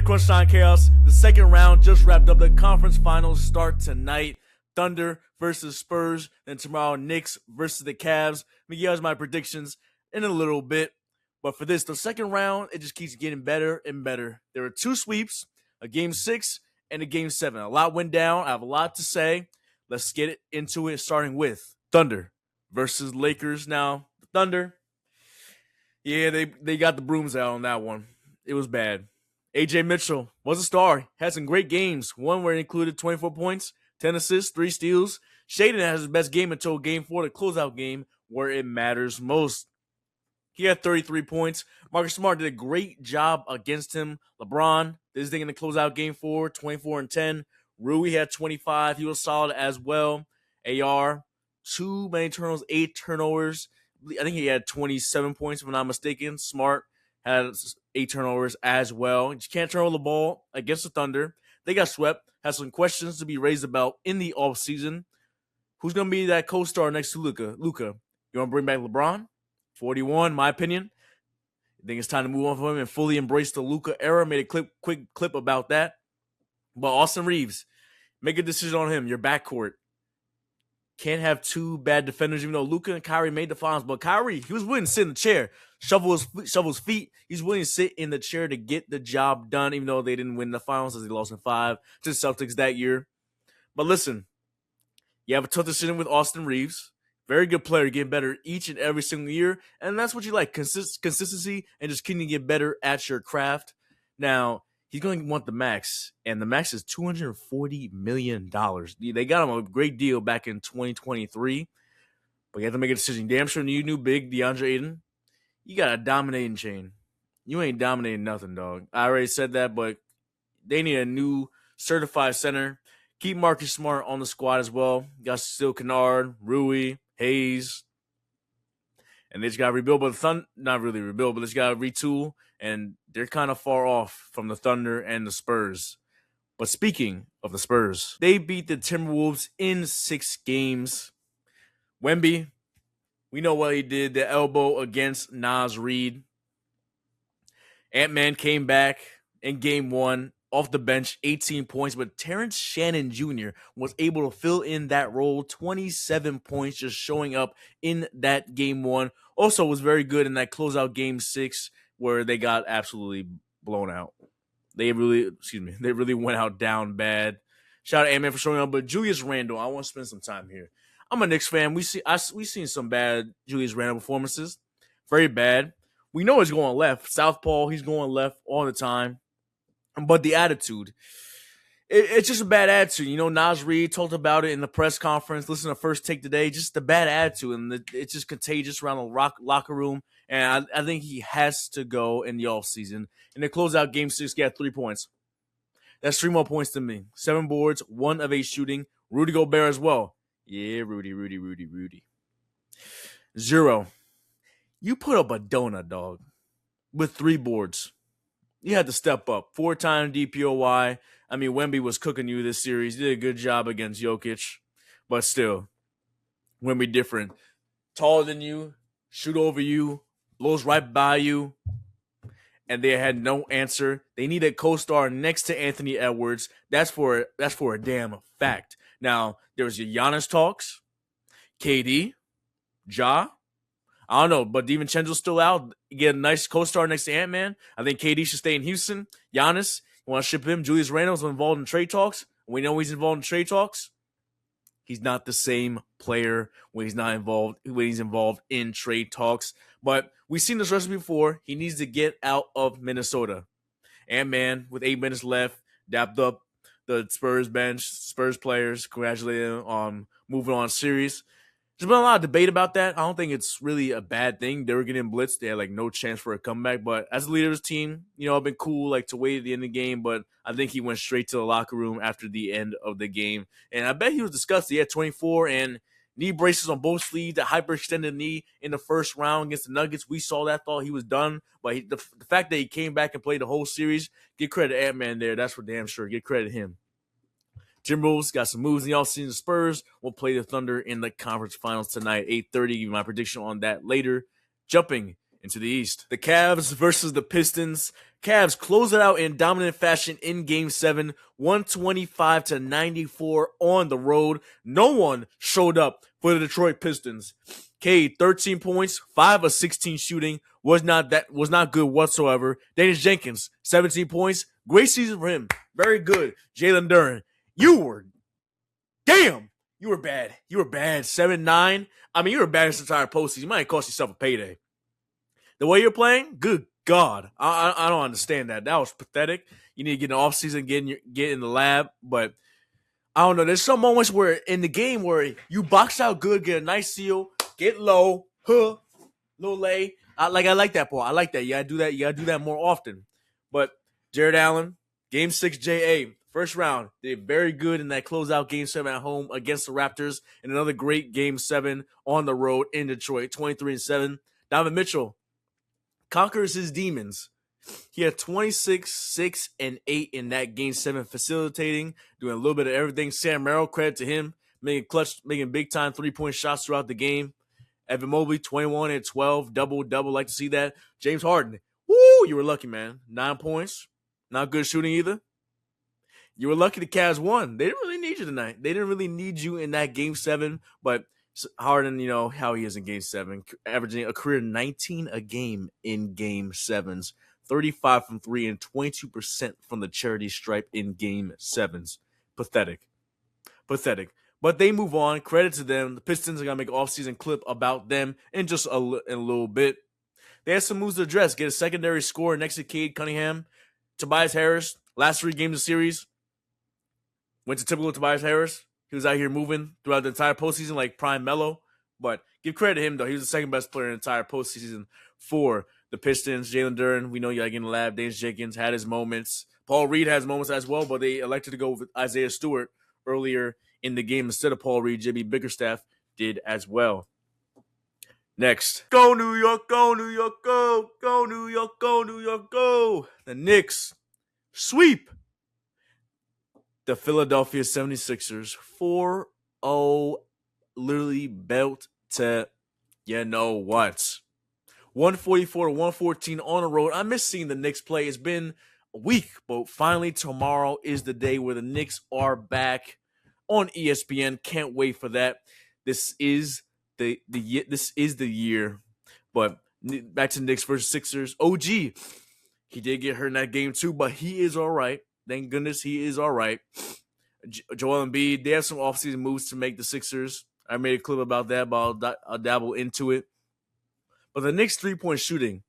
Crunchtime Chaos. The second round just wrapped up. The conference finals start tonight. Thunder versus Spurs. Then tomorrow, Knicks versus the Cavs. Miguel's my predictions in a little bit. But for this, the second round, it just keeps getting better and better. There are two sweeps, a game 6 and a game 7. A lot went down. I have a lot to say. Let's get into it, starting with Thunder versus Lakers. Now, Thunder, yeah, they got the brooms out on that one. It was bad. A.J. Mitchell was a star. Had some great games. One where he included 24 points, 10 assists, 3 steals. Shaden has his best game until game 4, the closeout game, where it matters most. He had 33 points. Marcus Smart did a great job against him. LeBron did his thing in the closeout game 4, 24 and 10. Rui had 25. He was solid as well. AR, too many turnovers, 8 turnovers. I think he had 27 points, if I'm not mistaken. Smart had 8 turnovers as well. You can't turn over the ball against the Thunder. They got swept. Has some questions to be raised about in the offseason. Who's going to be that co-star next to Luka? You want to bring back LeBron? 41, my opinion. I think it's time to move on from him and fully embrace the Luka era. Made a quick clip about that. But Austin Reeves, make a decision on him. Your backcourt. Can't have 2 bad defenders, even though Luka and Kyrie made the finals. But Kyrie, he was willing to sit in the chair, shovel his feet. He's willing to sit in the chair to get the job done, even though they didn't win the finals as they lost in 5 to the Celtics that year. But listen, you have a tough decision with Austin Reeves. Very good player, getting better each and every single year. And that's what you like, consistency and just continuing to get better at your craft. Now, he's going to want the max, and the max is $240 million. They got him a great deal back in 2023, but you have to make a decision. Damn sure you knew big DeAndre Ayton. You got a dominating chain. You ain't dominating nothing, dog. I already said that, but they need a new certified center. Keep Marcus Smart on the squad as well. You got still Kennard, Rui, Hayes. And they just got to rebuild, but not really rebuild, but they just got to retool. And they're kind of far off from the Thunder and the Spurs. But speaking of the Spurs, they beat the Timberwolves in 6 games. Wemby, we know what he did, the elbow against Naz Reid. Ant-Man came back in game 1 off the bench, 18 points, but Terrence Shannon Jr. was able to fill in that role, 27 points just showing up in that game 1. Also was very good in that closeout game 6 where they got absolutely blown out. They really went out down bad. Shout out to Ant-Man for showing up, but Julius Randle, I want to spend some time here. I'm a Knicks fan. We've seen some bad Julius Randle performances. Very bad. We know he's going left. Southpaw, he's going left all the time. But the attitude, it's just a bad attitude. You know, Naz Reid talked about it in the press conference. Listen to First Take today. Just the bad attitude, and it's just contagious around the locker room. And I think he has to go in the offseason. And they close out game 6, get 3 points. That's 3 more points than me. 7 boards, 1 of 8 shooting. Rudy Gobert as well. Yeah, Rudy. 0. You put up a donut, dog, with 3 boards. You had to step up. 4-time DPOY. I mean, Wemby was cooking you this series. He did a good job against Jokic. But still, Wemby different. Taller than you, shoot over you, blows right by you. And they had no answer. They need a co-star next to Anthony Edwards. That's for a damn fact. Now, there was your Giannis talks, KD, Ja. I don't know, but DiVincenzo's still out. You get a nice co-star next to Ant-Man. I think KD should stay in Houston. Giannis, you want to ship him? Julius Randle's involved in trade talks. We know he's involved in trade talks. He's not the same player when he's involved in trade talks. But we've seen this recipe before. He needs to get out of Minnesota. Ant-Man, with 8 minutes left, dapped up the Spurs bench, Spurs players, congratulated them on moving on series. There's been a lot of debate about that. I don't think it's really a bad thing. They were getting blitzed. They had no chance for a comeback. But as a leader of his team, it'd been cool to wait at the end of the game. But I think he went straight to the locker room after the end of the game. And I bet he was disgusted. He had 24 and knee braces on both sleeves, the hyperextended knee in the first round against the Nuggets. We saw that, thought he was done. But the fact that he came back and played the whole series, give credit to Ant-Man there. That's for damn sure. Give credit to him. Timberwolves got some moves in the offseason. Spurs will play the Thunder in the conference finals tonight, 8:30. Give you my prediction on that later. Jumping into the East. The Cavs versus the Pistons. Cavs close it out in dominant fashion in Game 7, 125-94 on the road. No one showed up for the Detroit Pistons. Cade, 13 points, 5 of 16 shooting, was not good whatsoever. Dennis Jenkins, 17 points, great season for him, very good. Jalen Duren, you were bad. You were bad. 7-9. I mean, you were bad this entire postseason. You might cost yourself a payday. The way you're playing, good God, I don't understand that. That was pathetic. You need to get in the offseason, get in the lab. But I don't know. There's some moments where in the game where you box out good, get a nice seal, get low, little lay. I like that part. I like that. You gotta do that. You gotta do that more often. But Jared Allen, Game 6 JA, first round, did very good in that closeout Game 7 at home against the Raptors, and another great Game 7 on the road in Detroit, 23-7. Donovan Mitchell conquers his demons. He had 26, 6, and 8 in that Game 7, facilitating, doing a little bit of everything. Sam Merrill, credit to him, making big-time three-point shots throughout the game. Evan Mobley, 21 and 12, double-double. Like to see that. James Harden, woo, you were lucky, man. 9 points. Not good shooting either. You were lucky the Cavs won. They didn't really need you tonight. They didn't really need you in that Game 7, but Harden, you know how he is in Game 7, averaging a career 19 a game in Game 7s, 35 from 3 and 22% from the charity stripe in Game 7s. Pathetic. But they move on. Credit to them. The Pistons are going to make an offseason clip about them in just a little bit. They had some moves to address. Get a secondary scorer next to Cade Cunningham. Tobias Harris, last 3 games of the series, went to typical Tobias Harris. He was out here moving throughout the entire postseason like prime Melo. But give credit to him, though. He was the second best player in the entire postseason for the Pistons. Jalen Duren, we know you like in the lab. Dennis Jenkins had his moments. Paul Reed has moments as well, but they elected to go with Isaiah Stewart earlier in the game instead of Paul Reed. JB Bickerstaff did as well. Next. Go New York, go New York, go. Go New York, go New York, go. The Knicks sweep the Philadelphia 76ers 4-0, literally belt to you know what. 144-114 on the road. I miss seeing the Knicks play. It's been a week, but finally tomorrow is the day where the Knicks are back on ESPN. Can't wait for that. This is the year. But back to the Knicks versus Sixers. OG, he did get hurt in that game too, but he is all right. Thank goodness he is all right. Joel Embiid, they have some offseason moves to make the Sixers. I made a clip about that, but I'll dabble into it. But the Knicks' three-point shooting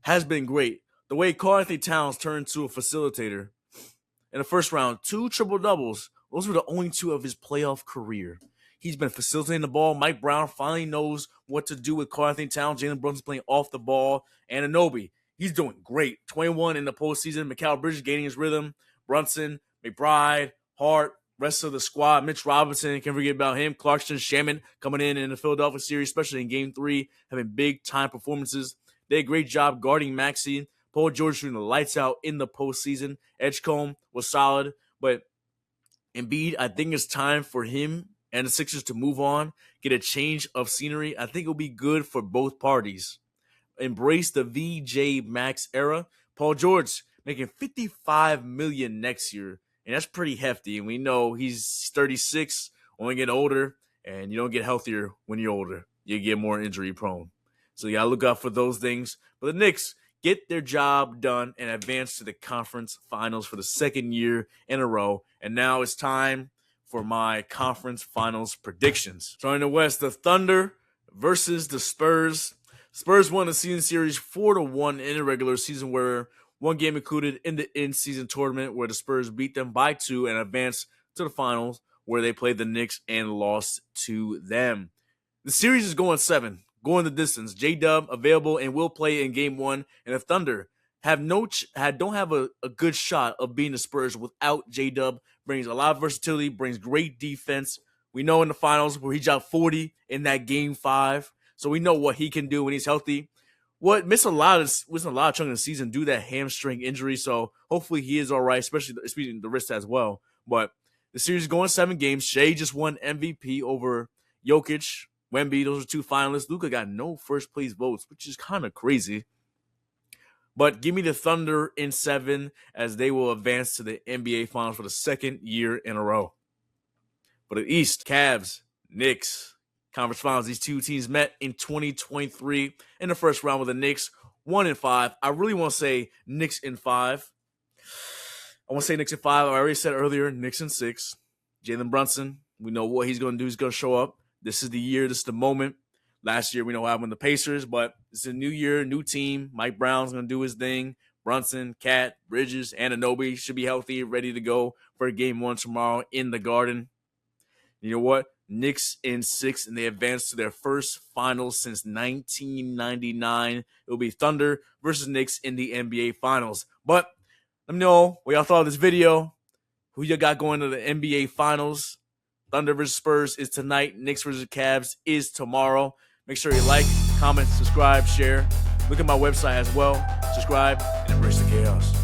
has been great. The way Karl-Anthony Towns turned to a facilitator in the first round, 2 triple-doubles. Those were the only 2 of his playoff career. He's been facilitating the ball. Mike Brown finally knows what to do with Karl-Anthony Towns. Jalen Brunson's playing off the ball. And Anunoby, he's doing great. 21 in the postseason. Mikal Bridges gaining his rhythm. Brunson, McBride, Hart, rest of the squad. Mitch Robinson, can't forget about him. Clarkson, Shaman coming in the Philadelphia series, especially in Game 3, having big-time performances. They did a great job guarding Maxey. Paul George shooting the lights out in the postseason. Edgecombe was solid, but Embiid, I think it's time for him and the Sixers to move on, get a change of scenery. I think it'll be good for both parties. Embrace the VJ Max era. Paul George making $55 million next year, and that's pretty hefty. And we know he's 36, only getting older, and you don't get healthier when you're older. You get more injury prone. So you gotta look out for those things. But the Knicks get their job done and advance to the conference finals for the second year in a row. And now it's time for my conference finals predictions. So in the West, the Thunder versus the Spurs. Spurs won the season series 4-1 in the regular season, where one game included in the in-season tournament where the Spurs beat them by 2 and advanced to the finals where they played the Knicks and lost to them. The series is going 7, going the distance. J-Dub available and will play in Game 1, and the Thunder don't have a good shot of beating the Spurs without J-Dub. Brings a lot of versatility, brings great defense. We know in the finals where he dropped 40 in that Game 5, so we know what he can do when he's healthy. What missed a lot of chunk of the season due to that hamstring injury, so hopefully he is all right, especially the wrist as well. But the series is going 7 games. Shea just won MVP over Jokic, Wemby. Those are 2 finalists. Luka got no first place votes, which is kind of crazy. But give me the Thunder in 7 as they will advance to the NBA Finals for the second year in a row. For the East, Cavs, Knicks, Conference Finals. These two teams met in 2023 in the first round with the Knicks 1-5. I really want to say Knicks in 5. I want to say Knicks in 5. I already said earlier, Knicks in 6. Jalen Brunson, we know what he's going to do. He's going to show up. This is the year. This is the moment. Last year, we know what happened with the Pacers, but it's a new year, new team. Mike Brown's going to do his thing. Brunson, Cat, Bridges, Anunoby should be healthy, ready to go for game 1 tomorrow in the Garden. You know what? Knicks in 6, and they advance to their first finals since 1999. It will be Thunder versus Knicks in the NBA Finals. But let me know what y'all thought of this video. Who you got going to the NBA Finals? Thunder versus Spurs is tonight. Knicks versus Cavs is tomorrow. Make sure you like, comment, subscribe, share. Look at my website as well. Subscribe and embrace the chaos.